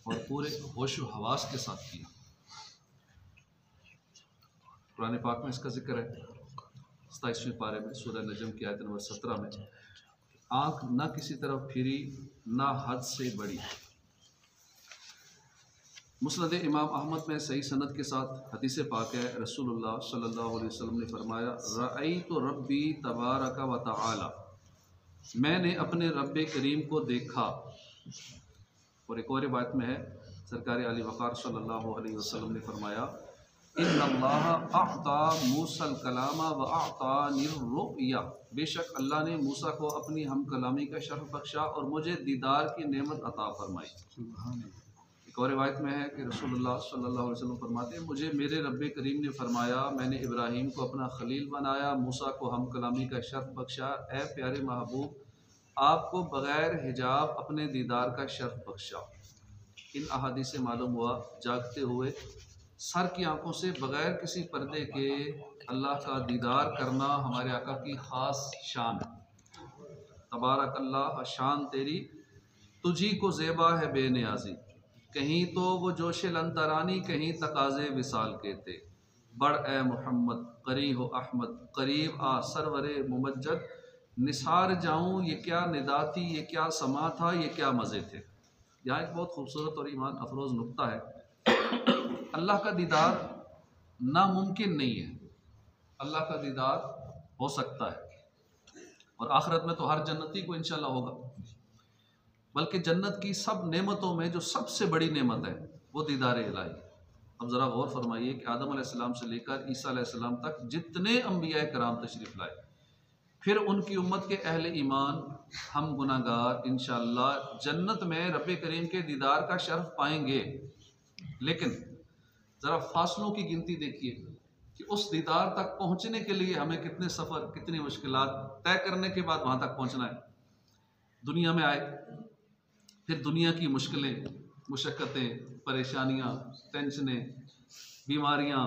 और पूरे होश व हवास के साथ किया। कुरान पाक में इसका जिक्र है 27वें पारे में सूरह नजम की आयत नंबर 17 में, आँख न किसी तरफ फिरी ना हद से बड़ी। मुस्नद इमाम अहमद में सही सनद के साथ हदीस पाक है, रसूलुल्लाह सल्लल्लाहु अलैहि वसल्लम ने फरमाया, रअयतु रब्बी तबारक व तआला, मैंने अपने रब्बे करीम को देखा। और एक और रिवायत में है, सरकार आली वक़ार सल्लल्लाहु अलैहि वसल्लम ने फरमाया, इन्नल्लाह अअता मूसल कलामा व अअतानिर रुया, बेशक अल्लाह ने मूसा को अपनी हम कलामी का शर्फ बख्शा और मुझे दीदार की नेमत अता फरमाई। एक और रिवायत में है कि रसूलुल्लाह सल्लल्लाहु अलैहि वसल्लम फरमाते हैं, मुझे मेरे रब्बे करीम ने फरमाया, मैंने इब्राहीम को अपना खलील बनाया, मूसा को हम कलामी का शर्फ बख्शा। ए प्यारे महबूब, आपको बग़ैर हिजाब अपने दीदार का शर्फ बख्शा। इन अहादीस से मालूम हुआ जागते हुए सर की आंखों से बग़ैर किसी पर्दे के अल्लाह का दीदार करना हमारे आका की ख़ास शान है। तबारक अल्लाह, शान तेरी, तुझी को ज़ेबा है बेनियाज़ी, कहीं तो वो जोश लंतरानी, कहीं तकाज़े विसाल के थे। बड़ ए मोहम्मद करी हो अहमद, करीब आ सरवरे मुमज्जद, निसार जाऊँ ये क्या निदा थी, ये क्या समा था, ये क्या मज़े थे। यहाँ एक बहुत खूबसूरत और ईमान अफरोज़ नुक्ता है। अल्लाह का दीदार नामुमकिन नहीं है, अल्लाह का दीदार हो सकता है, और आखिरत में तो हर जन्नती को इंशाअल्लाह होगा। बल्कि जन्नत की सब नेमतों में जो सबसे बड़ी नेमत है वो दीदार इलाही। अब ज़रा गौर फरमाइए कि आदम अलैहिस्सलाम से लेकर ईसा अलैहिस्सलाम तक जितने अम्बिया कराम तशरीफ़ लाए, फिर उनकी उम्मत के अहले ईमान, हम गुनाहगार इंशाअल्लाह जन्नत में रब्बे करीम के दीदार का शर्फ पाएंगे। लेकिन ज़रा फासलों की गिनती देखिए कि उस दीदार तक पहुँचने के लिए हमें कितने सफ़र, कितनी मुश्किलात तय करने के बाद वहाँ तक पहुँचना है। दुनिया में आए, फिर दुनिया की मुश्किलें, मुशक्क़तें, परेशानियाँ, टेंशनें, बीमारियाँ,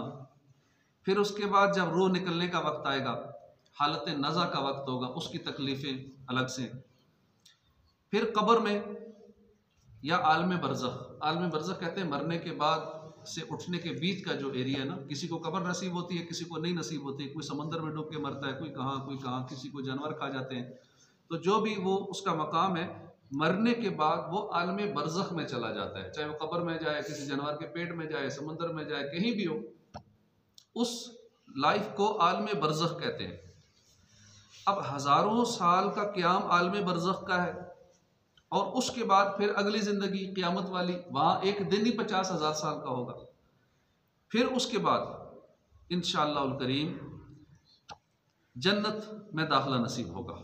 फिर उसके बाद जब रूह निकलने का वक्त आएगा, हालत नज़ा का वक्त होगा, उसकी तकलीफ़ें अलग से, फिर कब्र में या आलम बरज़ख। आलम बरज़ख कहते हैं मरने के बाद से उठने के बीच का जो एरिया है ना, किसी को कब्र नसीब होती है, किसी को नहीं नसीब होती, कोई समंदर में डूब के मरता है, कोई कहाँ, किसी को जानवर खा जाते हैं। तो जो भी वो उसका मकाम है, मरने के बाद वो आलम बरज़ख में चला जाता है, चाहे वो कब्र में जाए, किसी जानवर के पेट में जाए, समंदर में जाए, कहीं भी हो, उस लाइफ को आलम बरज़ख कहते हैं। अब हज़ारों साल का क़याम आलम बरज़ख का है, और उसके बाद फिर अगली ज़िंदगी क़यामत वाली, वहाँ एक दिन ही 50,000 साल का होगा। फिर उसके बाद इंशाअल्लाहुल करीम जन्नत में दाखिला नसीब होगा,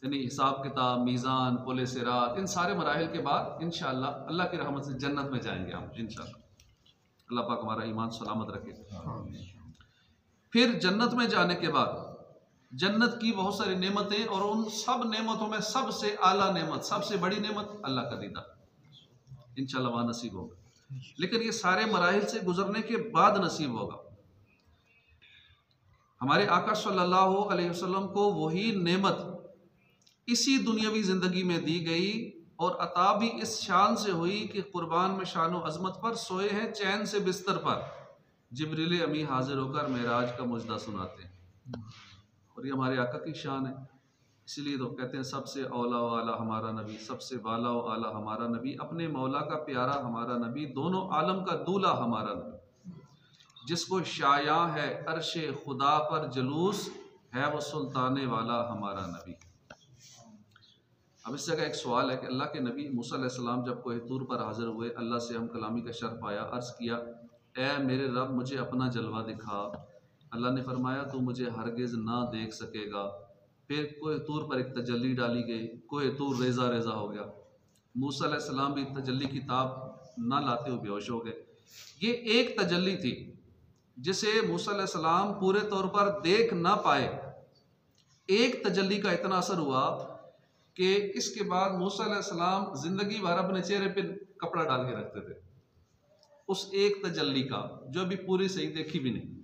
यानी हिसाब किताब, मीज़ान, पुल सिरात, इन सारे मराहिल के बाद इंशाअल्लाह अल्लाह की रहमत से जन्नत में जाएंगे हम इंशाअल्लाह। अल्लाह पाक हमारा ईमान सलामत रखे। फिर जन्नत में जाने के बाद जन्नत की बहुत सारी नेमतें, और उन सब नेमतों में सबसे आला नेमत, सबसे बड़ी नेमत अल्लाह का दीदार इंशाअल्लाह वहाँ नसीब होगा। लेकिन ये सारे मराहिल से गुजरने के बाद नसीब होगा। हमारे आका सल्लल्लाहु अलैहि वसल्लम को वही नेमत इसी दुनियावी ज़िंदगी में दी गई, और अता भी इस शान से हुई कि कुर्बान में शान व अज़मत पर सोए हैं चैन से बिस्तर पर, जिब्रील अमी हाजिर होकर मेराज का मुजदा सुनाते हैं। और ये हमारे आका की शान है। इसलिए तो कहते हैं सबसे औला व आला हमारा नबी, सबसे वाला व आला हमारा नबी, अपने मौला का प्यारा हमारा नबी, दोनों आलम का दूल्हा हमारा नबी, जिसको शाया है अर्शे खुदा पर जलूस, है वो सुल्ताने वाला हमारा नबी। अब इस जगह एक सवाल है कि अल्लाह के नबी मूसा अलैहिस्सलाम जब कोह तूर पर हाजिर हुए, अल्लाह से हम कलामी का शर्फ आया, अर्ज़ किया, ए मेरे रब मुझे अपना जलवा दिखा। अल्लाह ने फरमाया तू मुझे हरगिज़ ना देख सकेगा। फिर कोह तूर पर एक तजल्ली डाली गई, कोह तूर रेज़ा रेज़ा हो गया। मूसा अलैहिस्सलाम भी तजल्ली की ताब ना लाते हुए बेहोश हो गए। ये एक तजल्ली थी जिसे मूसा अलैहिस्सलाम पूरे तौर पर देख ना पाए। एक तजल्ली का इतना असर हुआ कि इसके बाद मूसा अलैहिस्सलाम ज़िंदगी भर अपने चेहरे पे कपड़ा डाल के रखते थे, उस एक तजल्ली का, जो अभी पूरी सही देखी भी नहीं,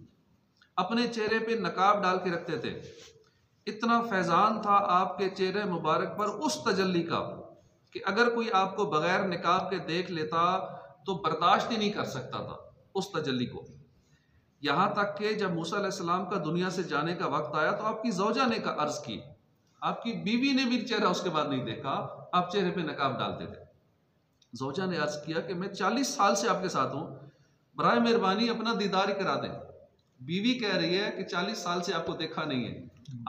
अपने चेहरे पे नकाब डाल के रखते थे। इतना फैज़ान था आपके चेहरे मुबारक पर उस तजल्ली का कि अगर कोई आपको बगैर निकाब के देख लेता तो बर्दाश्त ही नहीं कर सकता था उस तजल्ली को। यहाँ तक कि जब मूसा अलैहिस्सलाम का दुनिया से जाने का वक्त आया तो आपकी ज़ौजा ने का अर्ज की, आपकी बीवी ने भी चेहरा उसके बाद नहीं देखा, आप चेहरे पे नकाब डालते थे। ज़ौजा ने अर्ज किया कि मैं 40 साल से आपके साथ हूँ, बराए मेहरबानी अपना दीदार ही करा दें। बीवी कह रही है कि 40 साल से आपको देखा नहीं है,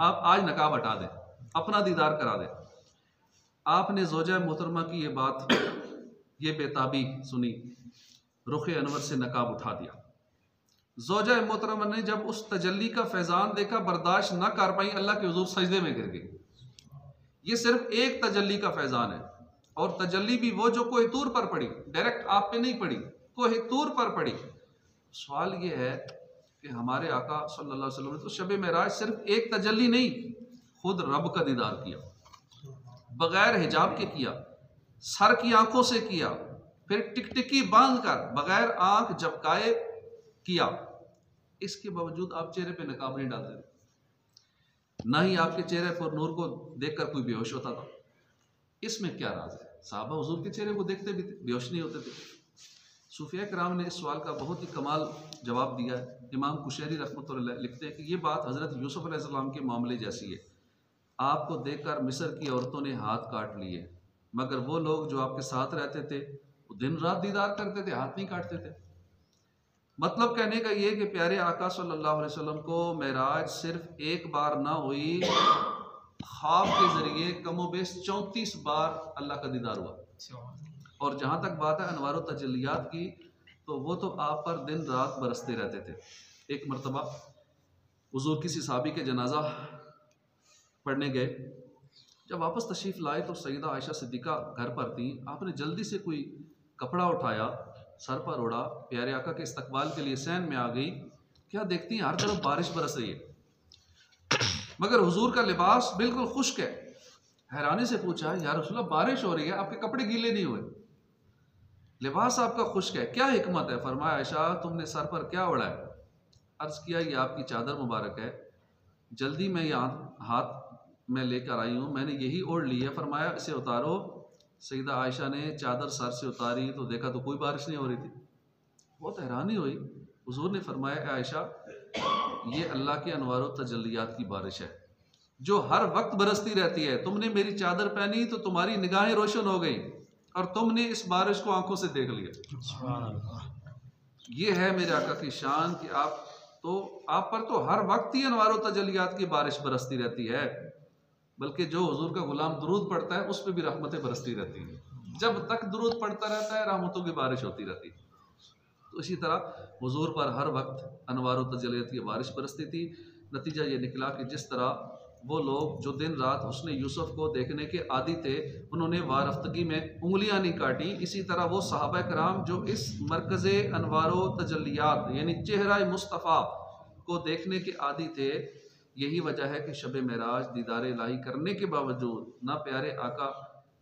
आप आज नकाब हटा दें, अपना दीदार करा दें। आपने ज़ौजा मोहतरमा की ये बात, ये बेताबी सुनी, रुख अनवर से नकाब उठा दिया। ज़ौजा मोहतरमा ने जब उस तजल्ली का फैज़ान देखा, बर्दाश्त न कर पाई, अल्लाह के हुज़ूर सजदे में गिर गई। ये सिर्फ एक तजल्ली का फैज़ान है, और तजल्ली भी वो जो कोह तूर पर पड़ी, डायरेक्ट आप पे नहीं पड़ी, कोह तूर पर पड़ी। सवाल ये है कि हमारे आका सल्लल्लाहु अलैहि वसल्लम ने तो शब मेराज सिर्फ एक तजल्ली नहीं, खुद रब का दीदार किया, बगैर हिजाब के किया, सर की आंखों से किया, फिर टिकटिकी बांध कर बगैर आंख झपकाए किया। इसके बावजूद आप चेहरे पे नकाब नहीं डालते थे, ना ही आपके चेहरे पर नूर को देखकर कोई बेहोश होता था। इसमें क्या राज है? साहबा हुजूर के चेहरे को देखते भी थे, बेहोश नहीं होते थे। सूफिया कराम ने इस सवाल का बहुत ही कमाल जवाब दिया है। इमाम कुशैरी रहमतुल्लाह लिखते हैं कि ये बात हज़रत यूसुफ अलैहिस्सलाम के मामले जैसी है। आपको देखकर मिस्र की औरतों ने हाथ काट लिए, मगर वो लोग जो आपके साथ रहते थे वो दिन रात दीदार करते थे, हाथ नहीं काटते थे। मतलब कहने का ये कि प्यारे आका सल्लल्लाहु अलैहि वसल्लम को मेराज सिर्फ एक बार ना हुई, ख्वाब के जरिए कमोबेश 34 बार अल्लाह का दीदार हुआ। और जहाँ तक बात है अनवार तजल्लियात की, तो वो तो आप पर दिन रात बरसते रहते थे। एक मरतबा हुजूर किसी साहबी के जनाजा पढ़ने गए, जब वापस तशरीफ़ लाए तो सईदा आयशा सिद्दीक़ा घर पर थी। आपने जल्दी से कोई कपड़ा उठाया, सर पर ओढ़ा, प्यारे आका के इस्तकबाल के लिए सैन में आ गई। क्या देखती हैं, हर तरफ बारिश बरस रही है, मगर हुजूर का लिबास बिल्कुल खुश्क है। हैरानी से पूछा, या रसूलल्लाह बारिश हो रही है, आपके कपड़े गीले नहीं हुए, लिबास आपका खुश्क है, क्या हिकमत है? फरमाया, आयशा तुमने सर पर क्या ओढ़ा है? अर्ज़ किया, ये आपकी चादर मुबारक है, जल्दी मैं यहाँ हाथ में लेकर आई हूँ, मैंने यही ओढ़ ली है। फरमाया, इसे उतारो। सईदा आयशा ने चादर सर से उतारी तो देखा तो कोई बारिश नहीं हो रही थी। बहुत हैरानी हुई। हुजूर ने फरमाया, आयशा ये अल्लाह के अनवार तजल्लियात की बारिश है जो हर वक्त बरसती रहती है। तुमने मेरी चादर पहनी तो तुम्हारी निगाहें रोशन हो गई और तुमने इस बारिश को आंखों से देख लिया। ये है मेरे आका की शान कि आप पर तो हर वक्त ही अनवार तजल्लियात की बारिश बरसती रहती है, बल्कि जो हुजूर का गुलाम दुरूद पढ़ता है उस पर भी रहमतें बरसती रहती हैं। जब तक दुरूद पढ़ता रहता है रहमतों की बारिश होती रहती है। तो इसी तरह हुजूर पर हर वक्त अनवार तजल्लियात की बारिश बरसती थी। नतीजा ये निकला कि जिस तरह वो लोग जो दिन रात हुस्न यूसुफ को देखने के आदी थे, उन्होंने वारफ्तगी में उंगलियां नहीं काटी, इसी तरह वो सहाबा कराम जो इस मरकज़ अनवार तजल्लियात यानी चेहरा मुस्तफ़ा को देखने के आदी थे, यही वजह है कि शब मेराज दीदार इलाही करने के बावजूद ना प्यारे आका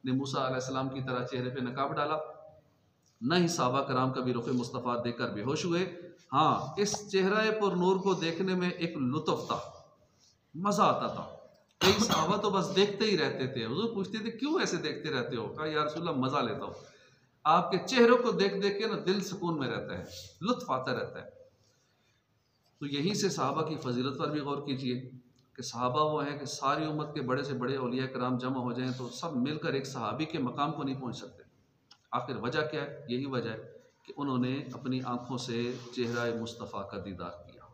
ने मूसा अलैहिस्सलाम की तरह चेहरे पे नकाब डाला, न ही सहाबा कराम कभी रुख मुस्तफ़ा देखकर बेहोश हुए। हाँ, इस चेहरा पर नूर को देखने में एक लुत्फ़ था, मज़ा आता था। कई सहाबा तो बस देखते ही रहते थे। हुजूर पूछते थे, क्यों ऐसे देखते रहते हो? कहा, या रसूलल्लाह मज़ा लेता हूँ, आपके चेहरों को देख देख के ना दिल सुकून में रहता है, लुत्फ़ आता रहता है। तो यहीं से सहाबा की फजीलत पर भी गौर कीजिए कि सहाबा वो हैं कि सारी उम्मत के बड़े से बड़े औलिया कराम जमा हो जाएं तो सब मिलकर एक सहाबी के मकाम को नहीं पहुंच सकते। आखिर वजह क्या है? यही वजह है कि उन्होंने अपनी आँखों से चेहरा मुस्तफ़ा का दीदार किया।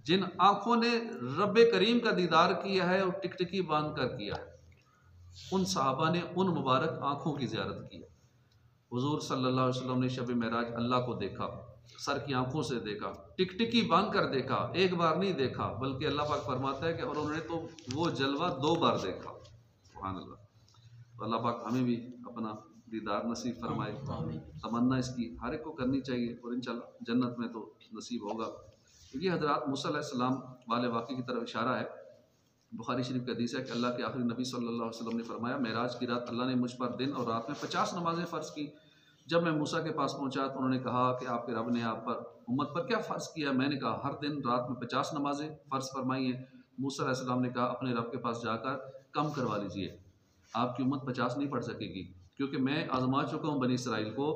जिन आँखों ने रब करीम का दीदार किया है और टिकटिकी बांध कर किया है, उन सहाबा ने उन मुबारक आँखों की ज़ियारत की है। हुजूर सल्लल्लाहु अलैहि वसल्लम ने शब मेराज अल्लाह को देखा, सर की आंखों से देखा, टिकटिकी बांध कर देखा, एक बार नहीं देखा, बल्कि अल्लाह पाक फरमाता है कि और उन्होंने तो वो जलवा 2 बार देखा। सुभान अल्लाह। तो अल्लाह पाक हमें भी अपना दीदार नसीब फरमाए। तमन्ना इसकी हर एक को करनी चाहिए और इंशाअल्लाह जन्नत में तो नसीब होगा। तो ये हज़रात मूसा अलैहिस्सलाम वाले वाक़े की तरफ इशारा है। बुखारी शरीफ का हदीस है कि अल्लाह के आखिरी नबी सल्लल्लाहु अलैहि वसल्लम ने फरमाया, मेराज की रात अल्लाह ने मुझ पर दिन और रात में 50 नमाजें फ़र्ज़ की। जब मैं मूसा के पास पहुंचा तो उन्होंने कहा कि आपके रब ने आप पर उम्मत पर क्या फ़र्ज़ किया? मैंने कहा, हर दिन रात में 50 नमाजें फ़र्ज़ फरमाई हैं। मूसा अलैहिस्सलाम ने कहा, अपने रब के पास जाकर कम करवा लीजिए, आपकी उम्मत 50 नहीं पढ़ सकेगी। क्योंकि मैं आजमा चुका हूँ बनी इसराइल को,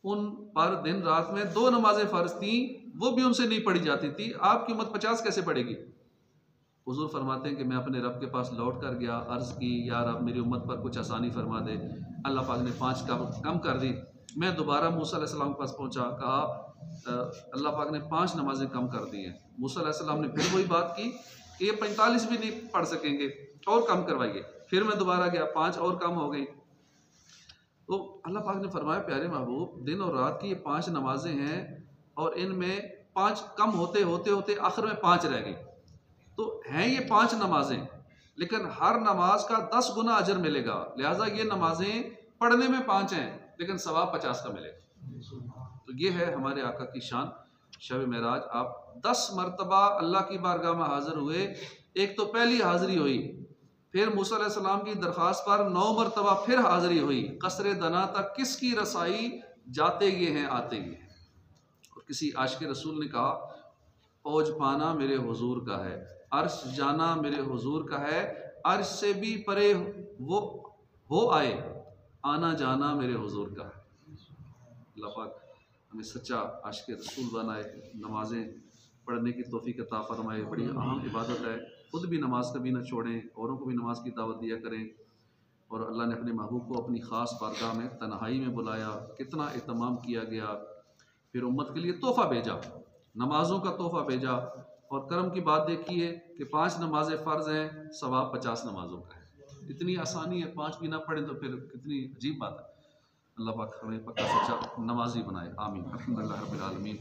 उन पर दिन रात में 2 नमाजें फ़र्ज थी, वो भी उनसे नहीं पढ़ी जाती थी, आपकी उम्मत 50 कैसे पढ़ेगी? हुजूर फरमाते हैं कि मैं अपने रब के पास लौट कर गया, अर्ज़ की या रब मेरी उम्मत पर कुछ आसानी फरमा दे। अल्लाह पाक ने 5 कम कर दी। मैं दोबारा मूसा अलैहिस्सलाम के पास पहुँचा, कहा अल्लाह पाक ने 5 नमाजें कम कर दी हैं। मूसा अलैहिस्सलाम ने फिर वही बात की कि ये 45 भी नहीं पढ़ सकेंगे, और कम करवाइए। फिर मैं दोबारा गया, 5 और कम हो गई। तो अल्लाह पाक ने फरमाया, प्यारे महबूब, दिन और रात की ये 5 नमाजें हैं और इनमें 5 कम होते होते होते आखिर में 5 रह गई। तो हैं ये 5 नमाजें, लेकिन हर नमाज का 10 गुना अजर मिलेगा। लिहाजा ये नमाजें पढ़ने में 5 हैं, लेकिन सवाब 50 का मिलेगा। तो ये है हमारे आका की शान। शब मेराज आप 10 मरतबा अल्लाह की बारगाह में हाजिर हुए। एक तो पहली हाजिरी हुई, फिर मूसा अलैहिस्सलाम की दरख्वास्त पर 9 मरतबा फिर हाजिरी हुई। कसरे दना तक किसकी रसाई, जाते ये हैं आते ये हैं। और किसी आशिक रसूल ने कहा, फौज पाना मेरे हुजूर का है, अर्श जाना मेरे हुजूर का है, अर्श से भी परे वो हो आए, आना जाना मेरे हुजूर का है। अल्लाह पाक हमें सच्चा आशिक रसूल बनाए, नमाजें पढ़ने की तौफीक अता फरमाए। बड़ी अहम इबादत है, खुद भी नमाज कभी ना छोड़ें, औरों को भी नमाज की दावत दिया करें। और अल्लाह ने अपने महबूब को अपनी ख़ास बारगाह में तन्हाई में बुलाया, कितना एहतमाम किया गया, फिर उम्मत के लिए तोहफ़ा भेजा, नमाज़ों का तोहफ़ा भेजा। और करम की बात देखिए कि 5 नमाजें फ़र्ज़ हैं, सवाब 50 नमाज़ों का है। इतनी आसानी है, 5 भी ना पढ़ें तो फिर कितनी अजीब बात है। अल्लाह पाक हमें पक्का सच्चा नमाजी बनाए, आमीन। अल्हम्दुलिल्लाह रब्बिल आलमीन।